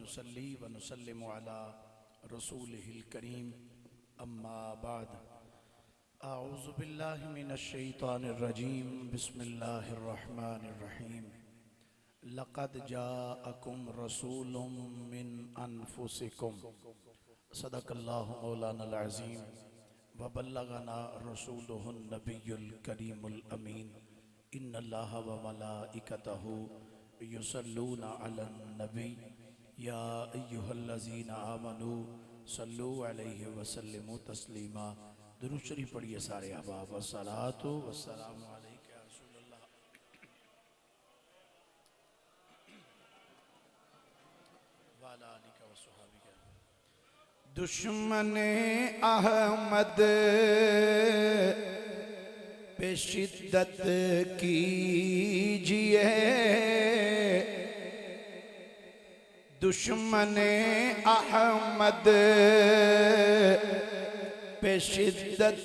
नुसल्ली व नुसल्लिमु अला रसूलिहिल करीम अम्मा बाद अऊज़ु बिल्लाहि मिनश शैतानिर रजीम बिस्मिल्लाहिर रहमानिर रहीम लक़द जाअकुम रसूलुम मिन अनफुसिकुम सदक़ल्लाहु मौलानाल अज़ीम व बल्लगना रसूलुहुन नबियुल करीमुल अमीन इन्नल्लाहा व मलाइकतहु युसल्लूना अलन नबी या अय्युहल्लज़ीना आमनू सल्लू अलैहि व सल्लिमू तस्लीमा। दुरूद शरीफ पढ़िए सारे अहबाब। वस्सलातु वस्सलामु अलैका या रसूलल्लाह व अला आलिका व सुहाबिका। दुश्मने अहमद पे शिद्दत कीजिए, दुश्मने अहमद पे शिद्दत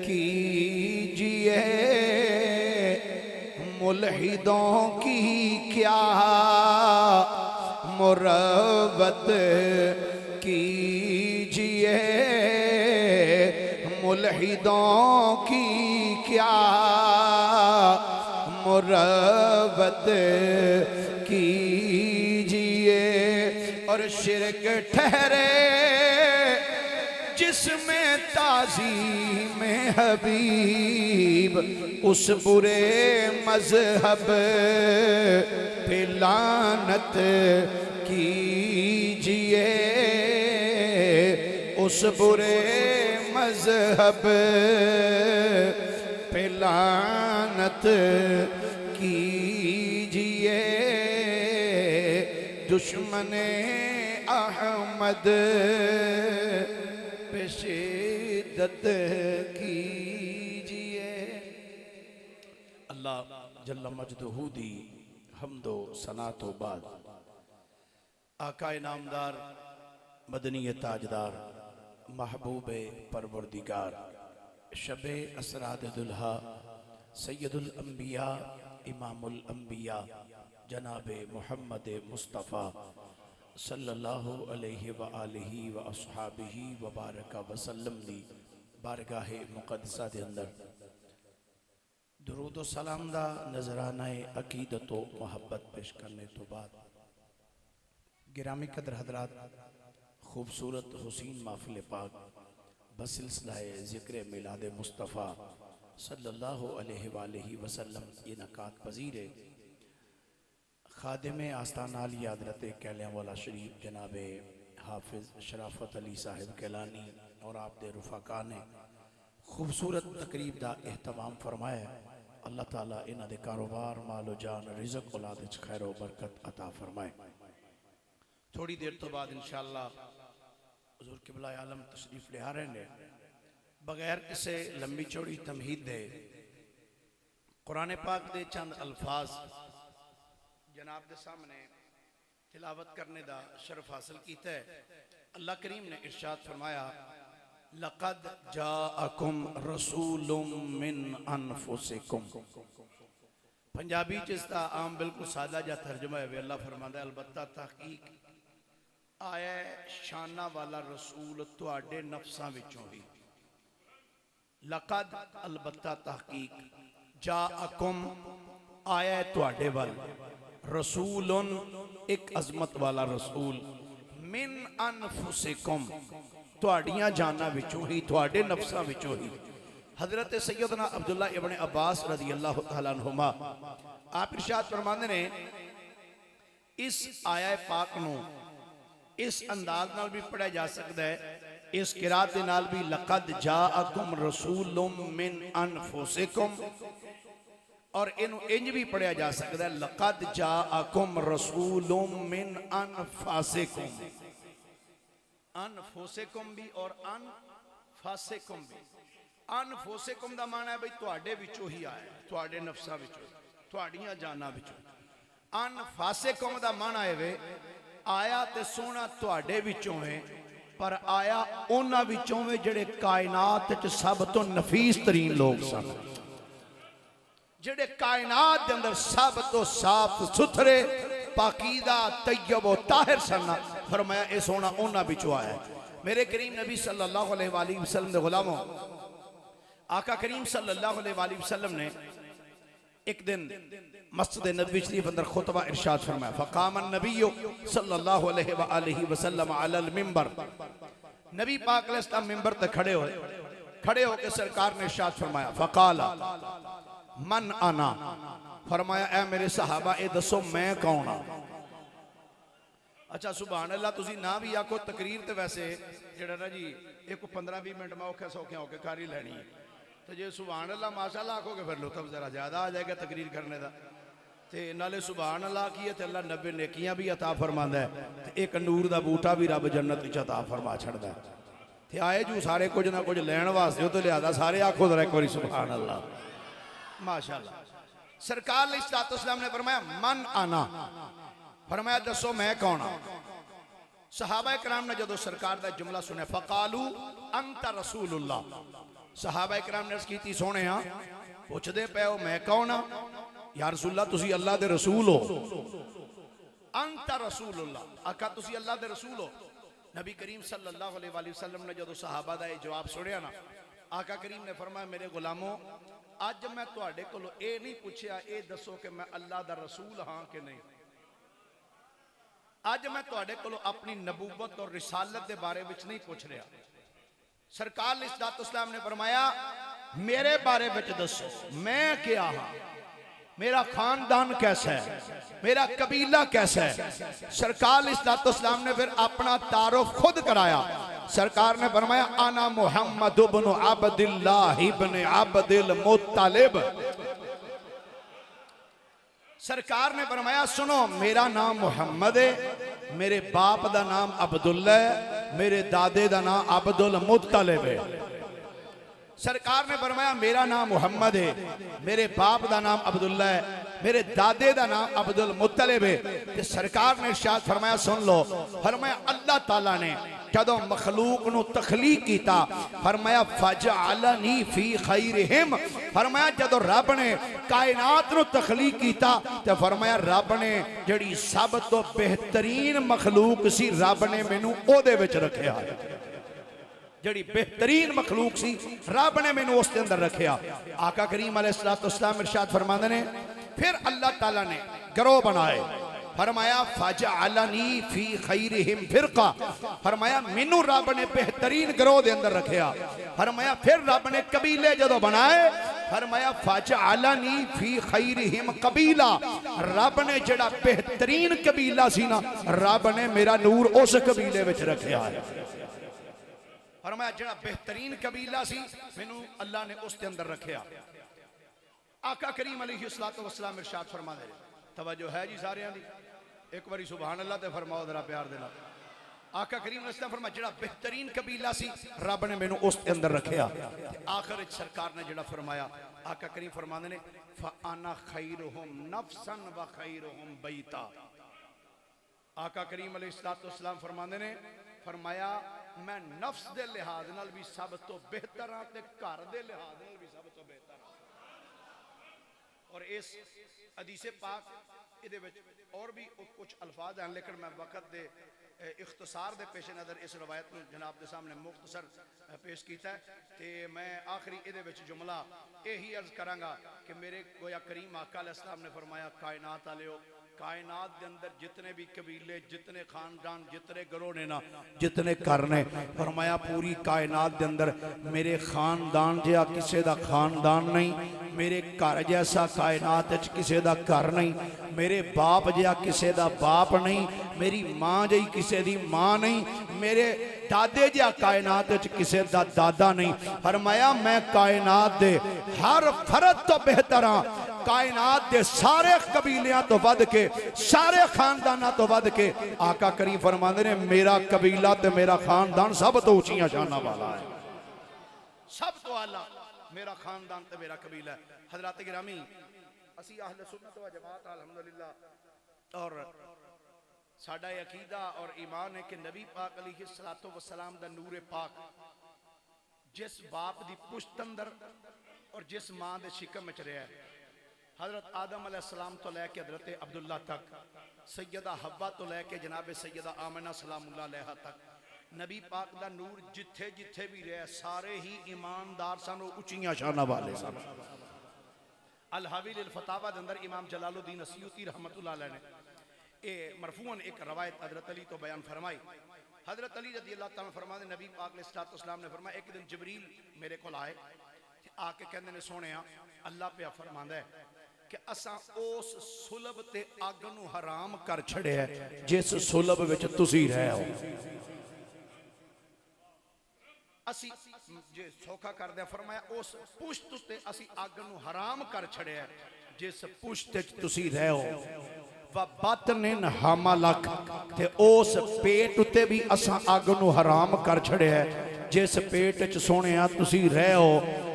कीजिए, मुल्हिदों की क्या मुरव्वत कीजिए, मुल्हिदों की क्या मुरव्वत कीजिए। और शिरक ठहरे जिसमें ताज़ीम हबीब, उस बुरे मजहब पे लानत कीजिए, उस बुरे मजहब पे लानत कीजिए। दुश्मने अहमद पे शिद्दत कीजिए। अल्लाह जल्ल मजदहू दी हमदो सनातो बाद आका नामदार मदनी ताजदार महबूब परवरदिगार शबे असराद दुल्हा सैयदुल अंबिया इमामुल अंबिया जनाबे मुहम्मद मुस्तफ़ा सल्लल्लाहु अलैहि व आलिहि व अस्हाबिही व बारका वसल्लम दी बारगाहे मुक़द्दसा दे अंदर दुरूद व सलाम दा नजराना अकीदत व मोहब्बत पेश करने तो बाद गिरामी कदर हजरात, खूबसूरत हुसीन महफिल पाक बसिलसिलाए ज़िक्र मिलाद मुस्तफ़ा सल्लल्लाहु अलैहि वालैहि वसल्लम इनकात पज़ीर खादिम आस्ताना अली हज़रत कैलियावाला शरीफ जनाब हाफिज़ शराफत अली साहिब कैलानी और आप दे रुफ़ाका ने खूबसूरत तकरीब का एहतमाम फरमाया। अल्लाह ताला इन्हां दे कारोबार मालो जान रिज़्क़ औलाद विच खैर व बरकत अता फरमाए। थोड़ी देर तो बाद इंशाअल्लाह हुज़ूर क़िबला आलम तशरीफ ले आ रहे हैं। बगैर किसी लंबी चौड़ी तमहीद दे कुरान पाक दे चंद अल्फाज जनाब के सामने तिलावत करने का शरफ हासिल किया है। अल्लाह करीम ने इरशाद फरमाया लक़द जाअकुम रसूलुम मिन अनफुसिकुम। पंजाबी च इसका आम बिल्कुल सादा जा तर्जुमा है। अल्लाह फरमाता है अलबत्ता तहकीक आया शाना वाला रसूल तुहाडे नफ्सां विचों ही। लक़द अलबत्ता तहकीक जाअकुम आया तुहाडे वल रसूलुन एक अजमत वाला रसूल मिन अनफुसिकुम तुहाडियां जाना विचों ही, तुहाडे नफ्सां विचों ही। हजरत सैयदना अब्दुल्ला इब्न अब्बास रज़ी अल्लाह तआला अन्हुमा आप इरशाद फरमाते ने इस आया पाक नूं इस अंदाज नाल भी पढ़ा जा सकता है, इस किरात दे नाल भी लक़द जाअकुम रसूलुम मिन अनफुसिकुम, और इनू इंज भी पढ़ा जा सकता है लक़द जाअकुम रसूलुम मिन अनफुसिकुम। अनफुसिकुम भी और अनफुसिकुम भी। अनफुसिकुम दा माना है भाई तुहाडे विचों ही आया, तुहाडे नफ्सां विचों, तुहाडियां जानां विचों। अनफुसिकुम दा माना है वे आया ते सोना तुहाडे विचों है, पर आया उन्हां विचों वे जिहड़े कायनात च सब तो नफीस तरीन लोग सन, जिहड़े कायनात दे अंदर सब तो साफ सुथरे पाकीदा तैयब व ताहिर सन। फरमाया ये सोना उन्हां विचों आया। मेरे करीम नबी सल्लल्लाहु अलैहि वसल्लम दे गुलामों, आका करीम सल्लल्लाहु अलैहि वसल्लम ने एक दिन मस्जिद नबवी शरीफ अंदर खुतबा इरशाद फरमाया। फ़क़ाम नबी सल्लल्लाहु अलैहि वसल्लम अलल मिंबर। नबी पाक अलैहिस्सलाम मिंबर ते खड़े होकर सरकार ने इरशाद फरमाया। फ़क़ाला मन अना, फरमाया ए मेरे सहाबा ए दसो मैं कौन हाँ। अच्छा सुभान अल्लाह, तुसी ना भी आखो तकरीर तो वैसे जेड़ा ना जी एक 15-20 मिनट में औखे सौखे होके कर ही लैनी है। तो जे सुभान अल्लाह माशाअल्लाह आखोगे फिर लुत्फ जरा ज्यादा आ जाएगा तकरीर करने का। ते नाले सुभान अल्लाह की है, अल्लाह 90 नेकियां भी अता फरमांदा है, एक नूर का बूटा भी रब जन्नत विच अता फरमा छड़दा है। ते आए जू सारे कुछ ना कुछ लैण वास्ते, तो लिहाजा सारे आखो जरा एक बारी सुभान अल्लाह माशाअल्लाह। सरकार अलैहिस्सलाम ने फरमाया मन आना, फरमाया दसो मैं कौन हाँ। सहाबा कराम ने जो सरकार का जुमला सुने फ़क़ालू अंत रसूलुल्लाह। सहाबा कराम ने अर्ज़ की सोने पुछदे पे हो मैं कौन हाँ। या रसूलल्लाह तुसी अल्लाह दे रसूल हो। अंत रसूलुल्लाह, आका तुसी अल्लाह दे रसूल हो। नबी करीम सल्लल्लाहु अलैहि वसल्लम ने जो सहाबा का जवाब सुनिया ना, आका करीम ने फरमाया मेरे गुलामों अज मैं तुहाडे कोलों ये नहीं पूछया ये दसो कि मैं अल्लाह दा रसूल हाँ कि नहीं। अज मैं तुहाडे कोलों अपनी नबूवत और रिसालत के बारे में नहीं पूछ रहा। सरकार अलैहिस्सलाम ने फरमाया मेरे बारे में दसो मैं क्या हाँ, मेरा खानदान कैसा है, मेरा कबीला कैसा है। सरकार अलैहिस्सलाम ने फिर अपना तारुफ खुद कराया। सरकार ने फरमाया आना मुहम्मद इब्न अब्दुल्लाह इब्न अब्दुल मुत्तलिब। सरकार ने फरमाया सुनो मेरा नाम मुहम्मद है, मेरे बाप का नाम अब्दुल्ला है, मेरे दादे का नाम अब्दुल मुत्तलिब है। सरकार ने फरमाया मेरा नाम मुहम्मद है, मेरे बाप का नाम अब्दुल्ला है, मेरे दादे का नाम अब्दुल मुत्तलिब है। ते सरकार ने इरशाद फरमाया सुन लो, फरमाया अल्लाह ताला ने जदों मखलूक नू तखलीक कीता फरमाया फजअलनी फी खैरिहिम। फरमाया जदों रब ने कायनात नू तखलीक कीता ते फरमाया रब ने जड़ी सब तो बेहतरीन मखलूक सी रब ने मैनू ओदे विच रखिया। जड़ी बेहतरीन मखलूक सी रब ने मैनू उसके अंदर रखिया। आका करीम अलैहिस्सलाम इरशाद फरमाते ने फिर अल्लाह ताला ने गिरोह बनाए। फरमाया फजअलनी फी खैरिहिम फिरका। फरमाया मैनू रब ने बेहतरीन गिरोह दे अंदर रखिया। फरमाया फिर रब ने कबीले जदों बनाए फरमाया फजअलनी फी खैरिहिम कबीला। रब ने जड़ा बेहतरीन कबीला सी ना रब ने मेरा नूर उस कबीले विच रखिया है। फरमाया जड़ा बेहतरीन कबीला सी मैनू अल्लाह ने उसके अंदर रखिया। आका करीम अलैहिस्सलातु वस्सलाम इरशाद फरमा दे तवज्जो है जी सारे दी एक बारी सुभान अल्लाह ते फरमाओ जरा प्यार दे नाल। आका करीम ने फरमाया जड़ा बेहतरीन कबीला सी रब ने मैनू उसके अंदर रखिया। आखिर सरकार ने जड़ा फरमाया आका करीम फरमाते ने फ़अना खैरुहुम नफ्सन व खैरुहुम बैता। आका करीम अलैहिस्सलातु वस्सलाम फरमाते ने फरमाया मैं नफ्स दे लिहाज नाल भी सब तो बेहतर हाँ ते घर दे लिहाज नाल भी सब तो बेहतर हाँ। और इस हदीस पाक इहदे विच और भी कुछ अल्फाज हैं लेकिन मैं वक्त दे इख्तिसार दे पेश नज़र इस रवायत में जनाब के सामने मुख्तसर पेश किया है। तो मैं आखिरी इहदे विच जुमला यही अर्ज करांगा कि मेरे गोया करीम आका अलैहिस्सलाम ने फरमाया कायनात वालेओ कायनात के अंदर जितने भी कबीले जितने खानदान जितने गिरोह ने ना जितने घर ने फरमाया पूरी कायनात के अंदर मेरे खानदान जहा किसी का खानदान नहीं, मेरे घर जैसा कायनात किसी का घर नहीं, मेरे बाप जहा किसी का बाप नहीं, मेरी माँ जी किसी की माँ नहीं, मेरे दादे जहा कायनात किसी का दादा नहीं। फरमाया मैं कायनात दे हर फर्द तो बेहतर हाँ, कायनात दे सारे कबीलियां तो वध के सारे खानदाना तो वध के आका करीम फरमाते ने मेरा कबीला ते मेरा खानदान सब तो ऊंचियां शाना वाला है, सब तो आला मेरा खानदान ते मेरा कबीला है। हजरात गिरामी असी अहले सुन्नत व जमात अल्हम्दुलिल्लाह और साडा अकीदा और ईमान है कि नबी पाक अलैहिस्सलातु वस्सलाम दा नूर पाक जिस बाप दी पुश्त अंदर और जिस मां दे शिकम विच रहा है हजरत आदम अलैहिस्सलाम तो लैके हजरत अब्दुल्ला तक सैयदा हव्वा तो लैके जनाब सैयदा आमिना सलामुल्लाह अलैहा तक नबी पाक दा नूर जिथे जिथे भी रहा सारे ही ईमानदार सन, उच्चियां शाना वाले सन। अल हाविल अल फतावा दे अंदर इमाम जलालुद्दीन अस्यूती रहमतुल्लाह अलैह ने ए मरफूअन एक रवायत हजरत अली तो बयान फरमाई। हजरत अली रज़ी अल्लाह तआला फरमाते नबी पाक अलैहिस्सलाम ने फरमाया एक दिन जिबरील मेरे को आए आके कहंदे ने सोने अल्लाह पे फरमांदा है कि असा उस सुलभ ते अग नूं हराम कर छड़िया जिस सुलभ विच तुसी रहे हो। असी जे सौखा कर दिया फरमाया उस पुश्त ते असी अग नूं हराम कर छड़िया जिस पुश्त विच तुसी रहे हो। व बतनिन हमलक ते उस पेट उत्ते भी असा अग नूं हराम कर छड़िया जिस पेट च सोहणिया तुसी रहे हो।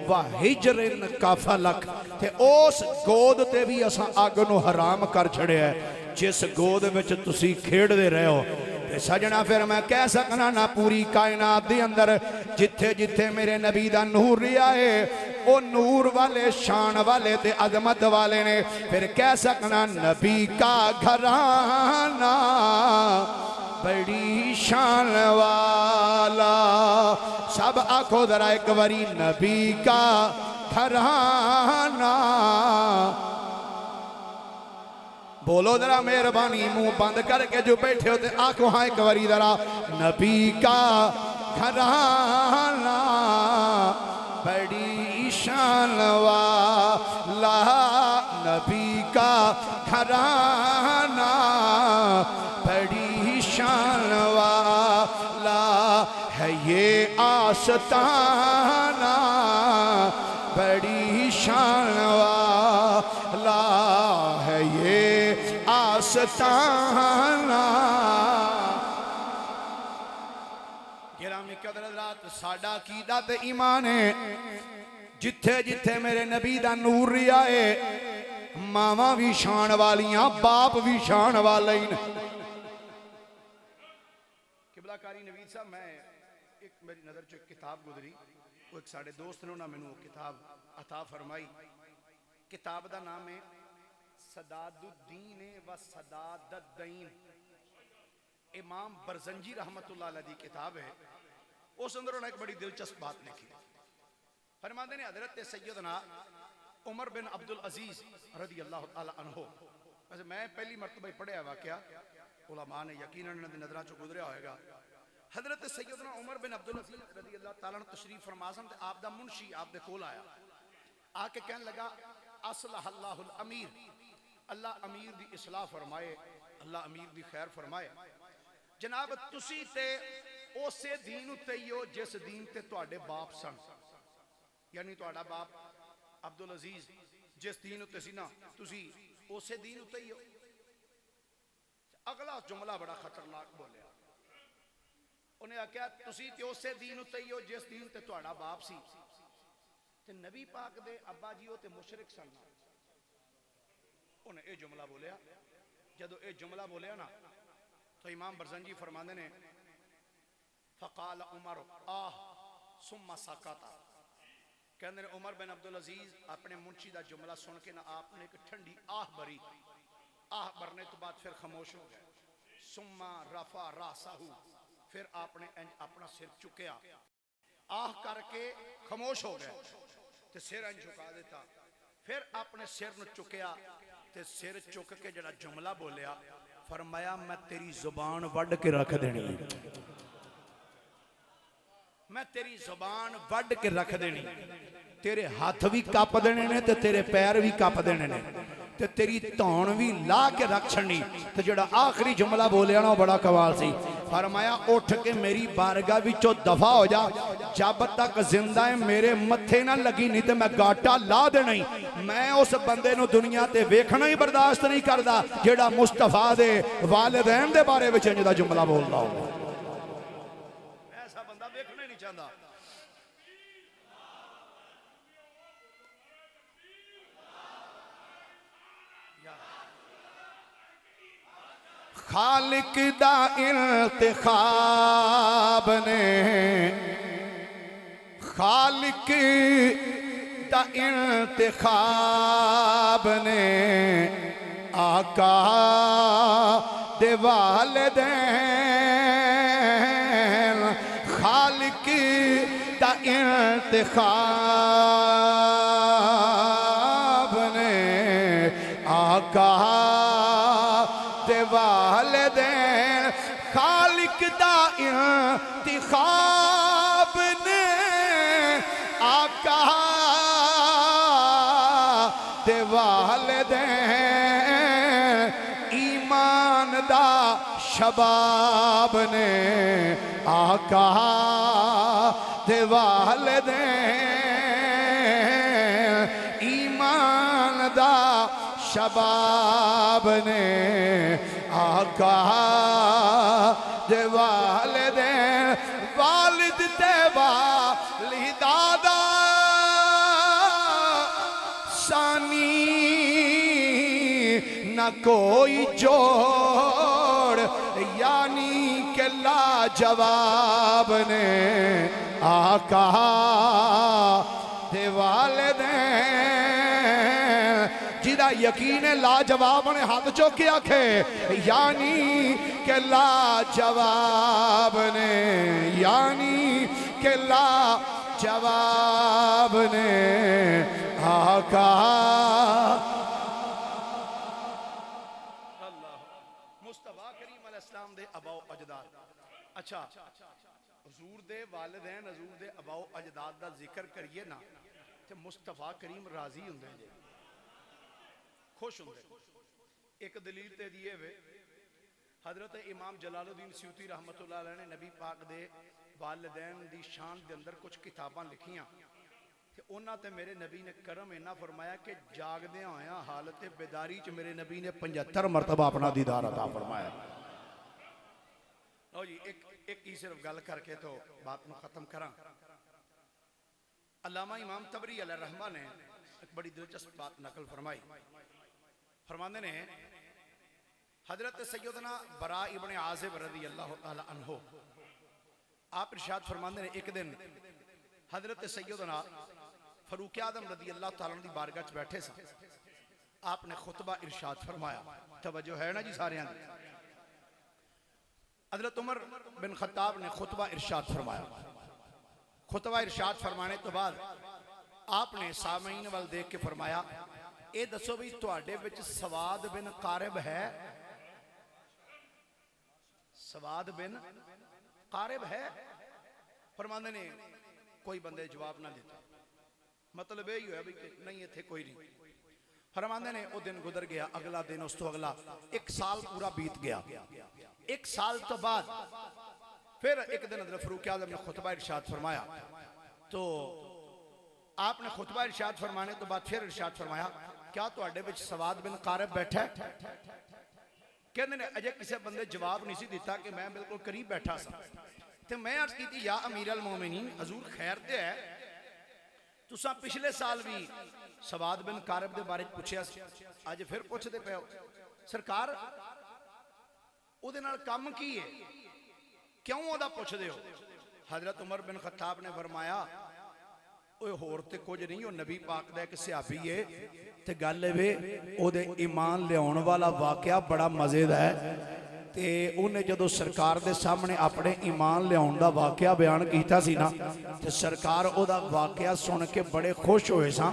व हिजरिन काफलक ते उस गोद ते भी असा अग नूं हराम कर छड़िया जिस गोद विच तुसी खेडदे रहे हो। सजना फिर मैं कह सकना ना पूरी कायनात दे अंदर जिथे जिथे मेरे नबी दा नूर रिया है ओ नूर वाले शान वाले ते अजमत वाले ने। फिर कह सकना नबी का घराना बड़ी शान वाला। सब आखो जरा एक बारी नबी का घराना। बोलो जरा मेहरबानी मुंह बंद करके जो बैठे हो आखो हाँ एक बारी जरा नबी का घराना बड़ी शान वाला। नबी का घराना बड़ी शान वाला है ये आस्ताना बड़ी शान वाला है ये आस्ताना। गिरामी कदर हज़रात साडा अकीदा ते ईमान है जिथे जिथे मेरे नबी दा नूर रिया है मावा भी शान वालियां बाप भी शान वाले ने। किबलाकारी नवीद साहब मैं एक मेरी नज़र च किताब गुजरी वो एक साढ़े दोस्त ने उन्होंने मैनू किताब अता फरमाई। किताब का नाम है सदादुद्दीन व सदादद्दीन। इमाम बरजंजी रहमतुल्लाह अलैह दी किताब है। उस अंदर उन्होंने एक बड़ी दिलचस्प बात लिखी। फरमाते ने हजरत सैयदना उमर बिन अब्दुल अजीज रज़ी अल्लाह तआला अन्हु। वैसे मैं पहली मरतबा पढ़िया वाकया उलमा ने यकीनन इन्हां नज़रां चों गुजरिया होएगा। हजरत सैयदना उमर बिन अब्दुल अजीज रज़ी अल्लाह तआला अन्हु तशरीफ फरमा सन ते आप दा मुंशी आप दे कोल आया आके कहने लगा असलहल्लाहुल अमीर अल्लाह अमीर दी इस्लाह फरमाए अल्लाह अमीर दी खैर फरमाए। जनाब तुसी ते उसे दीन उत्ते ही हो जिस दीन ते तुहाडे बाप सन यानी तुहाडा बाप अब्दुल अजीज जिस दीन उत्ते सी ना तुसी उसे दीन उत्ते ही हो। अगला जुमला बड़ा खतरनाक बोलिया उन्हें आख्या तुसी ते उसे दीन उत्ते ही हो जिस दीन ते तुहाडा बाप सी ते नबी पाक दे अब्बा जी ते मुशरिक सन। उन्हें ये जुमला बोलिया। जदों ये जुमला बोलिया ना तो इमाम बरजंजी फरमाते ने फ़क़ाल उमर आह सुम्मा सकता। कहते हैं उमर बिन अब्दुल अजीज अपने मुंशी का जुमला सुन के ना आपने एक ठंडी आह भरी। आह भरने तो बाद फिर खामोश हो गए। सुम्मा रफा रासाहू फिर आपने अपना सिर चुकया आह करके खामोश हो गए ते सिर इंज झुका देता। फिर अपने सिर न चुकया ते सिर चुक के जड़ा जुमला बोलिया फरमाया मैं तेरी जुबान वड के रख देनी मैं तेरी जुबान वड के रख देनी। तेरे हाथ भी कप देने ने ते तेरे पैर भी कप देने ने ते तेरी धौन भी ला के रख छड़नी। ते जड़ा आखिरी जुमला बोलिया ना बड़ा कमाल सी। फरमाया उठ के मेरी बारगाह विचों दफा हो जा जब तक जिंदा है मेरे मथे ना लगी नहीं तो मैं गाटा ला देना ही। मैं उस बंदे नूं दुनिया ते वेखना ही बर्दाश्त नहीं करता जेड़ा मुस्तफा दे वालिदैन दे बारे विच इंज दा जुमला बोलदा हो। ऐसा बंदा वेखना ही नहीं चाहता। खालिक दा इंतखाब ने खालिक दा इंतखाब ने आका दे वालिदैन खालिक दा इंतखाब ने आका दे वालिदैन खालिक दा इंतखाब ने आका दे वालिदैन ईमान दा शबाब ने आका दे वालिदैन ईमान दा शबाब ने आका दे वालिदैन वालिद ते वालिदा सानी न कोई जोड़ यानी के लाजवाब ने आका दे वालिदैन जिदा यकीन लाजवाब ने हाथ चौके आखे यानी के लाजवाब ने यानी के लाजवाब ने आका मुस्तफा करीम अलैहिस्सलाम दे अबाओ अजदाद। अच्छा हुजूर दे वालिदैन हुजूर दे अबाओ अजदाद दा जिक्र करिए ना ते मुस्तफा करीम राजी हुंदे जे खुश होंगे। एक दलील ते दिए वे हजरत इमाम जलालुद्दीन स्यूती रहमतुल्लाह अलैह ने नबी पाक दे वालिदैन दी शान दे अंदर कुछ किताबां लिखियां ते उन्हां ते मेरे नबी ने करम इन्ना फरमाया कि जागदे होया हालत बेदारी च मेरे नबी ने 75 मरतबा अपना दीदार अता फरमाया। लो जी एक ही सिर्फ गल करके तो बात को खत्म करा। अल्लामा इमाम तबरी अलैह रहमा ने एक बड़ी दिलचस्प बात नकल फरमाई। फरमाते ने हजरत सैयदना बरा इब्ने आज़िब रज़ी अल्लाह तआला अन्हु आप इरशाद फरमाते ने एक दिन हजरत सैयदना फरूक आदम रज़ी अल्लाह तआला दी बारगाह च बैठे सन। आपने खुतबा इरशाद फरमाया। तवज्जो है ना जी सारे। हजरत उमर बिन खत्ताब ने खुतबा इरशाद फरमाया। खुतबा इरशाद फरमाने तो बाद आपने सामीन वाल देख के फरमाया ए दसो भी तुहाडे विच सवाद बिन कारिब है? सवाद बिन कारिब है? फरमांदे ने कोई बंदे जवाब ना देता। मतलब यही होया भी कि नहीं इत्थे कोई नहीं। फरमांदे ने वो दिन गुजर गया। अगला दिन उस तो अगला एक साल पूरा बीत गया। एक साल तो बाद फिर एक दिन हज़रत फ़ारूक आज़म ने खुतबा इरशाद फरमाया। तो आपने खुतबा इरशाद फरमाने तो बाद फिर इरशाद फरमाया क्या तुहाडे विच सवाद बिन कारिब बैठा है? कहंदे ने अजे किसी बंदे जवाब नहीं सी दिता कि मैं बिल्कुल करीब बैठा सा। ते मैं अर्ज की या अमीर अल मोमिनीन हजूर खैर ते है तुसा पिछले साल भी सवाद बिन कारिब दे बारे पूछया अज फिर पूछते पे हो सरकार उहदे नाल काम की है क्यों ओहदा पुछदे हो? हजरत उमर बिन खत्ताब ने फरमाया होर ते कुछ नहीं वो नबी पाक दा एक सहाबी है ते गल वे ओहदे ईमान लियाउण वाला वाकया बड़ा मजेदार है। ते उन्हें जदों सरकार दे सामने अपने ईमान लियाउण दा वाकया बयान कीता सी ना ते सरकार ओहदा वाकया सुन के बड़े खुश होए सां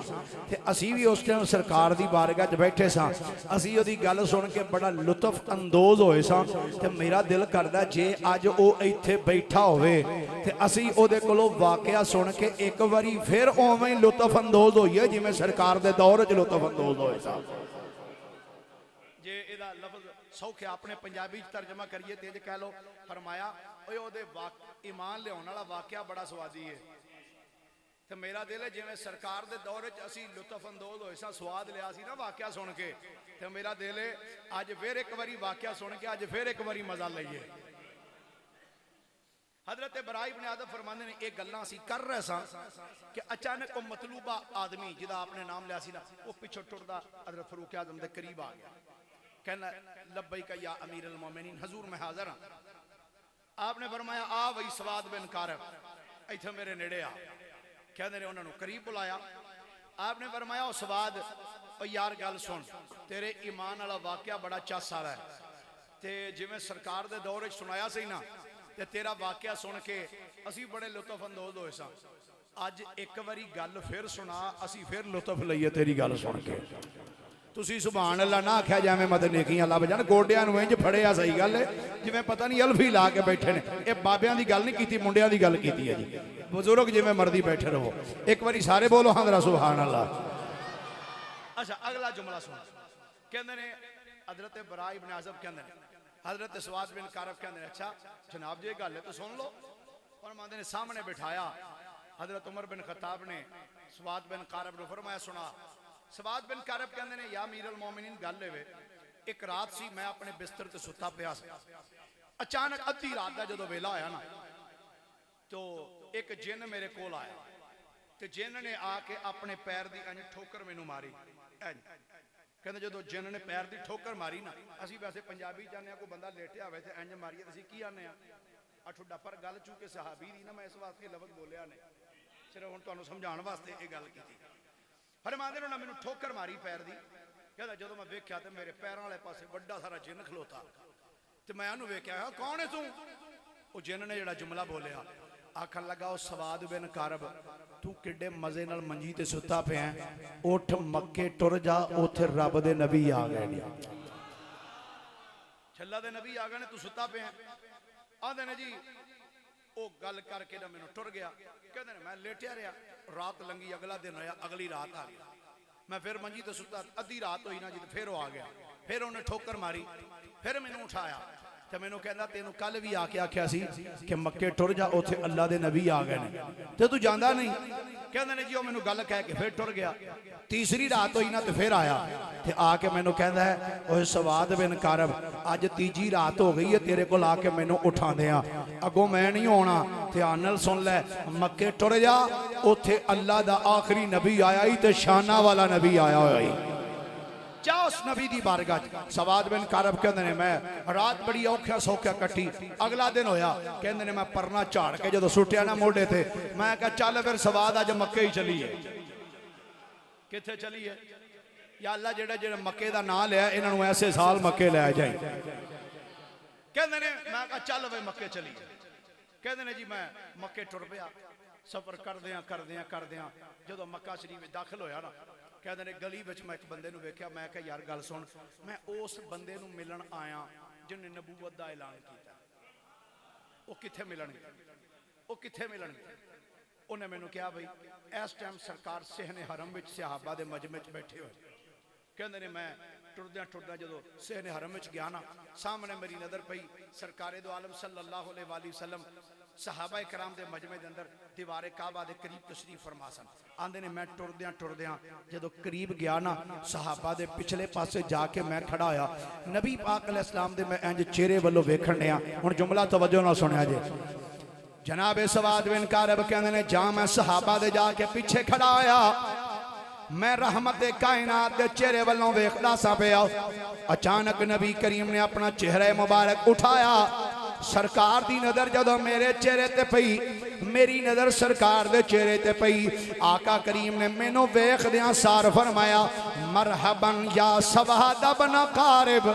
ते असीं भी उस टाइम सरकार दी बारगाह च बैठे सां। असीं ओहदी गल सुन के बड़ा लुत्फ अंदोज होए सां ते मेरा दिल करदा जे अज ओह इत्थे बैठा होवे ते असीं ओहदे कोलों वाकया सुन के एक बारी फिर उवें ही लुत्फ अंदोज होइए जिवें सरकार दे दौर च लुत्फ अंदोज होए सां। जे इहदा लफ्ज़ सौखे अपने पंजाबी तर्जमा करिए तेज कह लो फरमाया ईमान लियाउण वाला वाकया बड़ा स्वादी है। तो मेरा दिल है जिवें सरकार दे दौर च असीं लुत्फ अंदोज होए सां स्वाद लिया सी ना वाकया सुन के तो मेरा दिल है अज फिर एक बारी वाकया सुन के अज फिर एक बारी मजा लईए। हजरत बरा इब्ने आज़िब फरमांदे ने एक गल्लां असीं कर रहे सां कि अचानक वो मतलूबा आदमी जिहदा आपने नाम लिया सी ना वो पिछों टुरदा हजरत फ़ारूक आज़म दे करीब आ गया। कहना लब्बैक या अमीर अल मोमिनीन हजूर मैं हाजिर हाँ। आपने फरमाया आ वही सवाद बिन कारिब इत्थे मेरे नेड़े आ। कहंदे ने उन्हां नूं करीब बुलाया। आपने फरमाया ओ सवाद ओ यार गल सुन, तेरे ईमान वाला वाकया बड़ा चस वाला है ते जिवें सरकार दे दौर विच सुनाया सी ना ते तेरा वाकया सुन के असी बड़े लुत्फ अंदोज होए सां। अज एक बारी गल फिर सुना, असी फिर लुत्फ लईए तेरी गल सुन के। तुसी सुभान अल्लाह ना आख्या जावे मत नेकियां लभ जाण, गोडियां नूं इंज फड़िया। सही गल है, जिवें पता नहीं अल्फी ला के बैठे ने। ये बाबियां दी गल नहीं कीती, मुंडियां दी गल कीती है जी। बुजुर्ग जिवें मर्जी बैठे रहो, एक बारी सारे बोलो हाँ जरा सुभान अल्लाह। अच्छा अगला जुमला सुन, कहंदे ने हजरत बरा इब्न आज़ब कहंदे ने हजरत सवाद बिन कारब कहंदे ने अच्छा जनाब जी गल है तो सुन लो। फरमाते ने सामने बिठाया हजरत उमर बिन खत्ताब ने सवाद बिन कारब ने फरमाया सुना। सवाद बिन कारब कहंदे ने या अमीरुल मोमिनीन गल है वे, एक रात सी मैं अपने बिस्तर ते सुता पिया सी। अचानक अद्धी रात का जो वेला आया ना तो एक जिन मेरे कोल आया ते जिन ने आके अपने पैर की इंज ठोकर मैनू मारी। कहते जो जिन ने पैर की ठोकर मारी ना, असी वैसे पंजाबी चाहते कोई बंदा लेटिया हो इंज मारीए असी की आने ठुड्डा, पर गल चूंकि सहाबी दी ना मैं इस वास्ते लफ्ज़ बोलिया ने, सिर्फ हुण तुहानूं समझाउण वास्ते ये गल कीती। फरमांदे ने मैनू ठोकर मारी पैर की। कहता जो मैं वेख्या तो मेरे पैरों वाले पासे बड़ा सारा जिन खलोता तो मैं उन्होंने वेख्या कौन है तू? वो जिन ने जिहड़ा जुमला बोलिया आखन लगा ओ सवाद बिन कारब तू किड्डे मजे नाल मंजी ते सुता पिया, उठ मक्के टुर जा, उथे रब दे नबी आ गए ने, छल्ला दे नबी आ गए ने, तू सुता पिया। आंदे ने जी वो गल करके ना मैनू टुर गया। कहते ने मैं लेटिया रहा, रात लंघी, अगला दिन होया, अगली रात आ गई, मैं फिर मंजी ते सुता, अद्धी रात हुई ना जी फिर वो आ गया, फिर उन्हें ठोकर मारी, फिर मैनू उठाया तो मैनू कहना तेनू कल भी आके आख्या सी कि मक्के टुर जा, उथे अल्लाह दे नबी आ गए ने ते तू जांदा नहीं। कहंदे ने जी वो मैनू गल कह के फिर टुर गया। तीसरी रात हुई ना तो फिर आया ते आके मैनू कहंदा है ओए सवाद बिन कारब अज तीजी रात हो गई है तेरे कोल आके मैनू उठांदे आ, अगों मैं नहीं होना, ध्यान नाल सुन लै, मक्के टुर जा, उथे अल्लाह दा आखिरी नबी आया ही ते शाना वाला नबी आया होया ही। जा उस नबी दी बारगाह। सवाद बिन कारब कहंदे ने मैं रात बड़ी औख्या सौख्या कट्टी। अगला दिन होया कहंदे ने मैं परना झाड़ के जो सुटिया ना मोढे ते, मैं कहा चल फिर सवाद अज मक्के ही चलीए। किथे चलीए? या अल्लाह जेड़ा जेड़ा मक्के दा नाम लिया इन्हां नूं ऐसे साल मक्के लै जाए। कहंदे ने मैं कहा चल वे मक्के चलीए। कहंदे ने जी मैं मक्के टुर पिया। सफर करदियां जो मक्का शरीफ दाखिल होया ना, कहते ने गली में मैं एक बंदे नूं वेख्या, मैं कहा यार गल सुन, मैं उस बंदे नूं मिलन आया जिन्हें नबूवत दा ऐलान किया। वो कित्थे मिलणगे, वो कित्थे मिलणगे? उन्हें मैनू कहा भाई इस टाइम सरकार सेहने हरम विच सहाबा दे मजमे च बैठे हुए। कहते ने मैं टुरद्या टुरद्या जो सेहने हरम विच गया ना, सामने मेरी नज़र पई सरकारे दो आलम सल्लल्लाहु अलैहि वसल्लम सहाबा कराम दे मजमे दे अंदर दीवारे काबा दे करीब तशरीफ फरमा सन। आंदे ने मैं टुरद्या जो करीब गया ना, सहाबा दे पिछले पासे जाके मैं खड़ा होया, नबी पाक अलैहिस्सलाम दे मैं इंज चेहरे वालों वेखण डया। हुण जुमला तवज्जो नाल सुनिया जे। जनाबे सवाद बिन कारब कहंदे ने जा मैं सहाबा दे जाके पीछे खड़ा होया, मैं रहमत कायनात दे चेहरे वालों वेखदा सा पिया। अचानक नबी करीम ने अपना चेहरा मुबारक उठाया, सरकार दी नजर जदों मेरे चेहरे ते पई, मेरी नजर सरकार दे चेहरे ते पई, आका करीम ने मैनू वेखदियां सार फरमाया मरहबन या सवाद बिन कारब,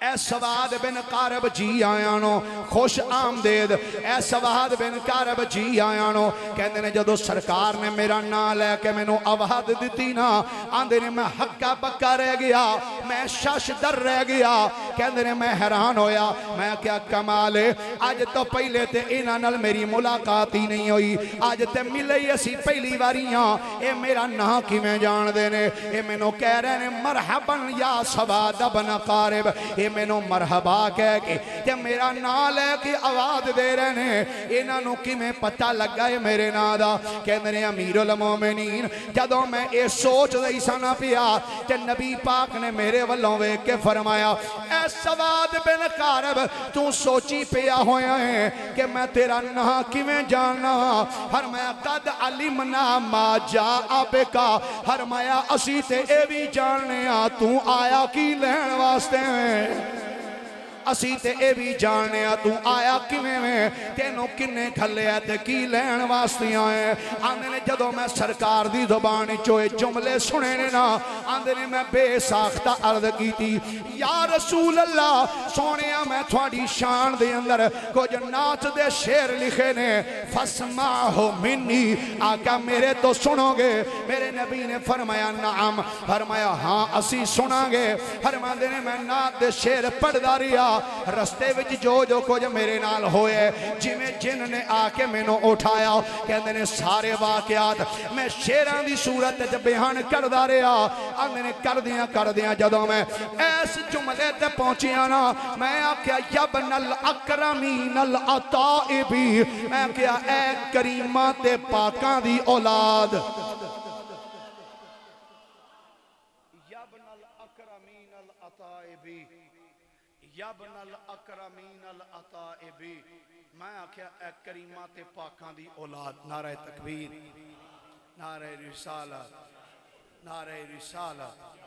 ए सवाद बिन कारब जी आया नो, खुश आमदेद ए सवाद बिन कारब जी आया नो। कहते ने जदों सरकार ने मेरा नाम लैके मैनू आवाज दी ना, आंदे ने मैं हक्का पक्का रह गया, मैं शशदर रह गया। कहते ने मैं हैरान होया, मैं क्या कमाल है, अज तो पहले तो इन्हां नाल मेरी मुलाकात ही नहीं हुई, अज तो मिले ही असी पहली बारी हाँ। ये मेरा नाम किवें जाणदे ने? ये मैनू कह रहे ने मरहबन या सवाद बिन कारब, मैनू मरहबा कह के ते मेरा नाम लैके आवाज दे रहे ने। इन्हां नूं किवें पता लगा है मेरे नाम दा? कहंदे ने अमीरुल मोमिनीन जदों मैं ये सोच रही सा ना पिया ते नबी पाक ने मेरे वल्लों वेख के फरमाया ऐ सवाद बिन कारब तू सोची पिया होया है कि मैं तेरा नाम किवें जानना? फरमाया कद अलिमना मा जा आबेका, फरमाया असी ते ए भी जानने आ तू आया की लैण वास्ते। असी ते ए भी जानने तू आया किवें में, तेनों किन्ने खल्लिया ते की लैण वास्ते आए। आंदे ने जदों मैं सरकार दी ज़ुबान चोए जुमले सुने ने ना, आंदे ने मैं बेसाख्ता अर्ज की या रसूल अल्लाह सोने मैं थोड़ी शान दे अंदर कुछ नाच दे शेर लिखे ने, फसमा हो मिन्नी आका मेरे तो सुनोगे। मेरे नबी ने फरमाया नाम, फरमाया हाँ असी सुनांगे। फरमाते ने मैं नात दे शेर पढ़दा रहा, रस्ते विच जो जो कुछ मेरे नाल होए, जिमें जिन ने आके मैनू उठाया, कहते ने सारे वाकयात मैं शेरां दी सूरत च बयान करदा रहा। आंदे ने करदियां जदों मैं इस जुमले ते पहुंचिया ना, मैं आख्या यबनल अकरमीनल अताइबी, मैं आख्या ए करीमा ते पाकां दी औलाद, यबनल अकरमीनल अताइबी, यबनल अकरमीनल अताइबी, मैं आख्या ए करीमा ते पाकां दी औलाद। नारे तकबीर, नारे रिसालत, नारे रिसालत।